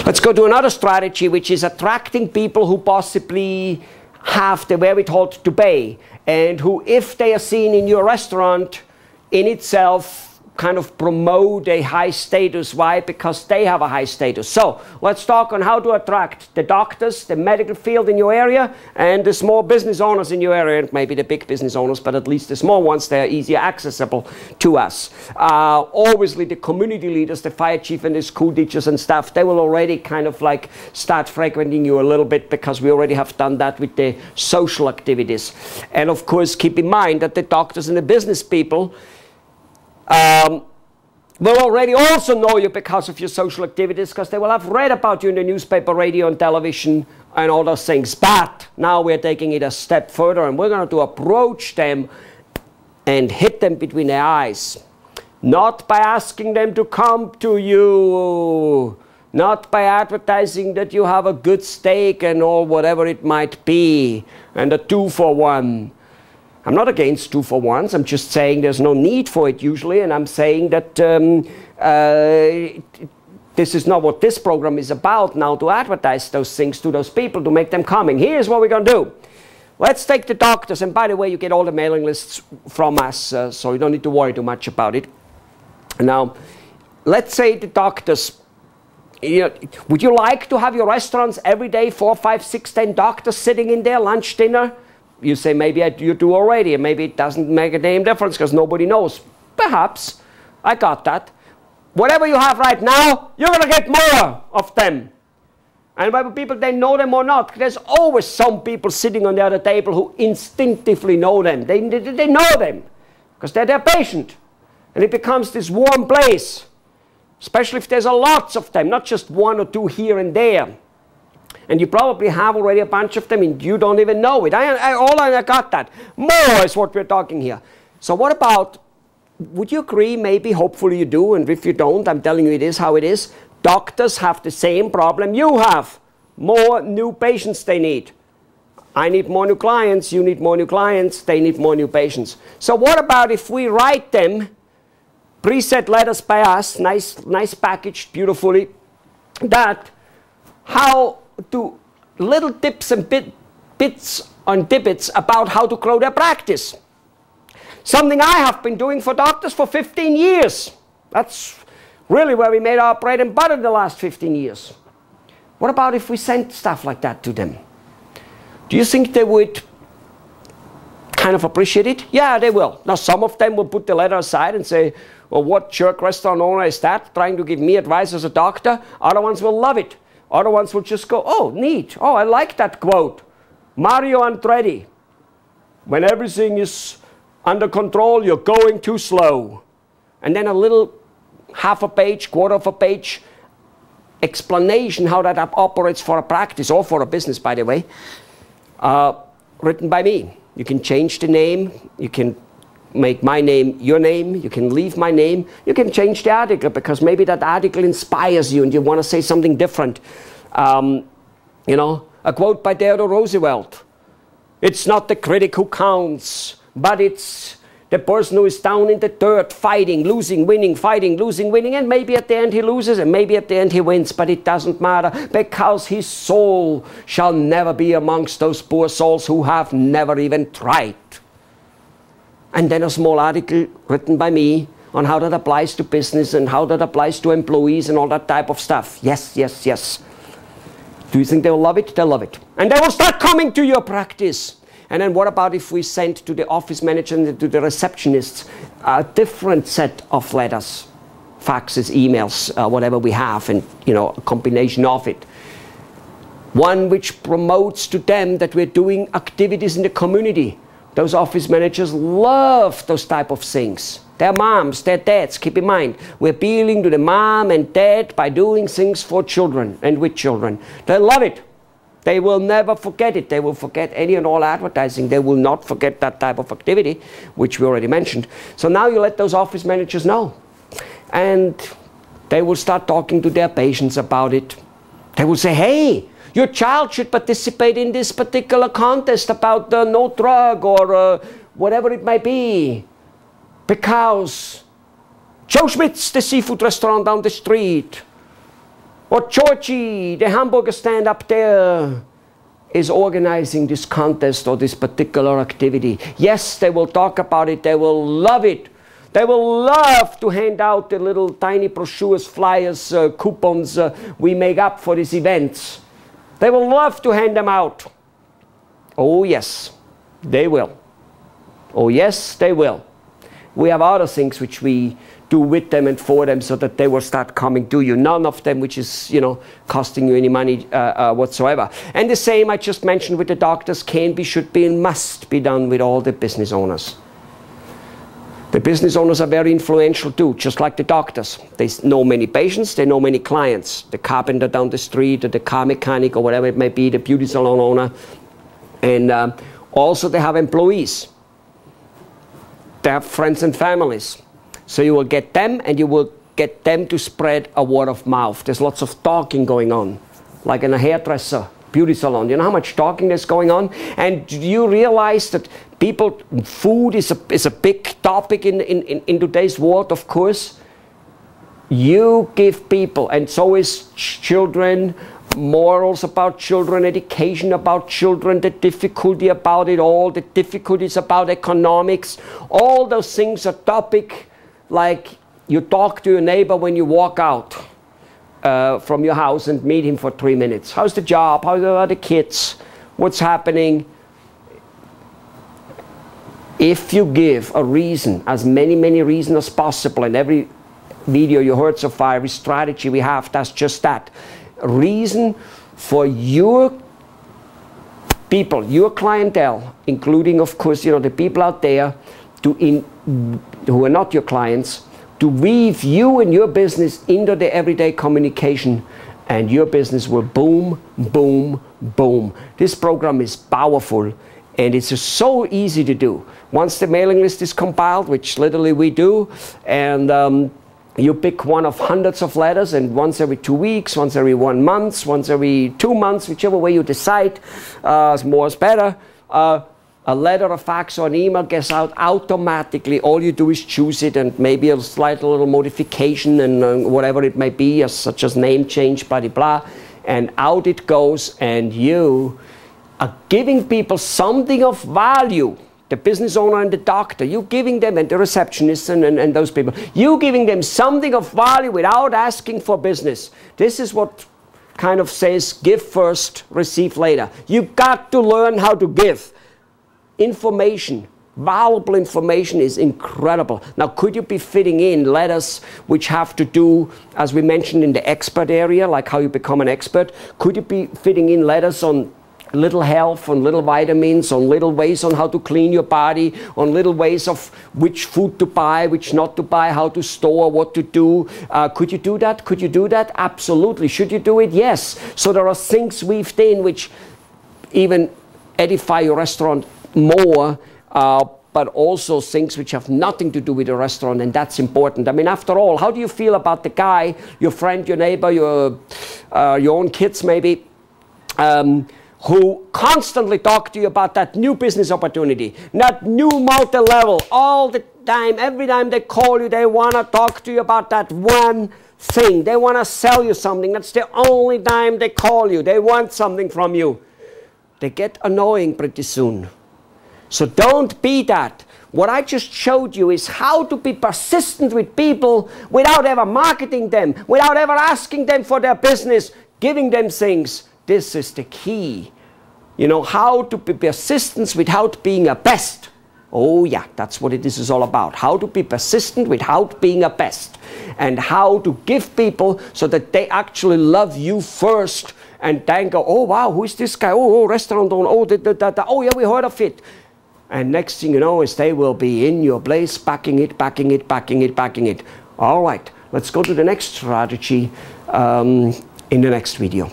Let's go to another strategy, which is attracting people who possibly have the wherewithal to pay, and who, if they are seen in your restaurant, in itself kind of promote a high status. Why? Because they have a high status. So let's talk on how to attract the doctors, the medical field in your area, and the small business owners in your area, and maybe the big business owners, but at least the small ones, they're easier accessible to us. Obviously the community leaders, the fire chief and the school teachers and stuff, they will already kind of like start frequenting you a little bit, because we already have done that with the social activities. And of course, keep in mind that the doctors and the business people will already also know you because of your social activities, because they will have read about you in the newspaper, radio, and television, and all those things. But now we're taking it a step further, and we're going to approach them and hit them between their eyes. Not by asking them to come to you, not by advertising that you have a good steak and all whatever it might be, and a 2-for-1. I'm not against 2-for-1s, I'm just saying there's no need for it usually, and I'm saying that this is not what this program is about now, to advertise those things to those people, to make them coming. Here's what we're going to do. Let's take the doctors, and by the way, you get all the mailing lists from us, so you don't need to worry too much about it. Now, let's say the doctors, would you like to have your restaurants every day, 4, 5, 6, 10 doctors sitting in there, lunch, dinner? You say, maybe you do already, and maybe it doesn't make a damn difference because nobody knows. Perhaps. I got that. Whatever you have right now, you're going to get more of them. And whether people, they know them or not, there's always some people sitting on the other table who instinctively know them. They know them because they're their patient. And it becomes this warm place, especially if there's lots of them, not just 1 or 2 here and there. And you probably have already a bunch of them and you don't even know it. I got that. More is what we're talking here. So what about, would you agree, maybe, hopefully you do, and if you don't, I'm telling you it is how it is. Doctors have the same problem you have. More new patients they need. I need more new clients, you need more new clients, they need more new patients. So what about if we write them preset letters by us, nice packaged beautifully, that how to little tips and bits on tidbits about how to grow their practice. Something I have been doing for doctors for 15 years. That's really where we made our bread and butter the last 15 years. What about if we sent stuff like that to them? Do you think they would kind of appreciate it? Yeah, they will. Now, some of them will put the letter aside and say, well, what jerk restaurant owner is that trying to give me advice as a doctor? Other ones will love it. Other ones will just go, oh, neat. Oh, I like that quote. Mario Andretti. When everything is under control, you're going too slow. And then a little half a page, quarter of a page explanation how that operates for a practice or for a business, by the way, written by me. You can change the name. You can make my name your name. You can leave my name. You can change the article because maybe that article inspires you and you want to say something different. You know, a quote by Theodore Roosevelt. It's not the critic who counts, but it's the person who is down in the dirt fighting, losing, winning, fighting, losing, winning, and maybe at the end he loses and maybe at the end he wins, but it doesn't matter because his soul shall never be amongst those poor souls who have never even tried. And then a small article written by me on how that applies to business and how that applies to employees and all that type of stuff. Yes, yes, yes. Do you think they'll love it? They'll love it. And they will start coming to your practice. And then what about if we send to the office manager and to the receptionists a different set of letters, faxes, emails, whatever we have, and a combination of it. One which promotes to them that we're doing activities in the community. Those office managers love those type of things. Their moms, their dads, keep in mind, we're appealing to the mom and dad by doing things for children and with children. They love it. They will never forget it. They will forget any and all advertising. They will not forget that type of activity, which we already mentioned. So now you let those office managers know. And they will start talking to their patients about it. They will say, hey, your child should participate in this particular contest about no drug or whatever it might be. Because Joe Schmidt's, the seafood restaurant down the street, Or Georgie, the hamburger stand up there, is organizing this contest or this particular activity. Yes, they will talk about it. They will love it. They will love to hand out the little tiny brochures, flyers, coupons we make up for these events. They will love to hand them out. Oh yes, they will. Oh yes, they will. We have other things which we do with them and for them so that they will start coming to you. None of them which is, you know, costing you any money whatsoever. And the same I just mentioned with the doctors can be, should be, and must be done with all the business owners. The business owners are very influential too, just like the doctors. They know many patients, they know many clients. The carpenter down the street, or the car mechanic, or whatever it may be, the beauty salon owner. And also they have employees. They have friends and families. So you will get them, and you will get them to spread a word of mouth. There's lots of talking going on, like in a hairdresser, beauty salon. You know how much talking there's going on? And do you realize that people, food is a big topic in today's world, of course. You give people, and so is children, morals about children, education about children, the difficulty about it all, the difficulties about economics, all those things are topic like you talk to your neighbor when you walk out from your house and meet him for 3 minutes. How's the job? How are the kids? What's happening? If you give a reason, as many reasons as possible, in every video you heard so far, every strategy we have, that's just that. Reason for your people, your clientele, including, of course, you know, the people out there who are not your clients, to weave you and your business into the everyday communication, and your business will boom, boom, boom. This program is powerful, and it's just so easy to do. Once the mailing list is compiled, which literally we do, and you pick one of hundreds of letters, and once every 2 weeks, once every 1 month, once every 2 months, whichever way you decide, more is better, a letter, a fax, or an email gets out automatically. All you do is choose it, and maybe a slight little modification and whatever it may be, such as name change, blah, blah, blah, and out it goes, and you are giving people something of value. The business owner and the doctor, you giving them, and the receptionist and those people, you giving them something of value without asking for business. This is what kind of says give first, receive later. You got to learn how to give. Information, valuable information is incredible. Now, could you be fitting in letters which have to do, as we mentioned in the expert area, like how you become an expert? Could you be fitting in letters on little health, on little vitamins, on little ways on how to clean your body, on little ways of which food to buy, which not to buy, how to store, what to do? Could you do that? Could you do that? Absolutely. Should you do it? Yes. So there are things weaved in which even edify your restaurant more, but also things which have nothing to do with the restaurant, and that's important. I mean, after all, how do you feel about the guy, your friend, your neighbor, your own kids maybe, who constantly talk to you about that new business opportunity, that new multi-level, all the time, every time they call you, they want to talk to you about that one thing. They want to sell you something. That's the only time they call you. They want something from you. They get annoying pretty soon. So don't be that. What I just showed you is how to be persistent with people without ever marketing them, without ever asking them for their business, giving them things. This is the key. You know, how to be persistent without being a pest. Oh yeah, that's what this is all about. How to be persistent without being a pest. And how to give people so that they actually love you first, and then go, oh wow, who is this guy? Oh, restaurant owner. Oh, oh yeah, we heard of it. And next thing you know is they will be in your place, backing it, backing it, backing it, backing it. All right, let's go to the next strategy in the next video.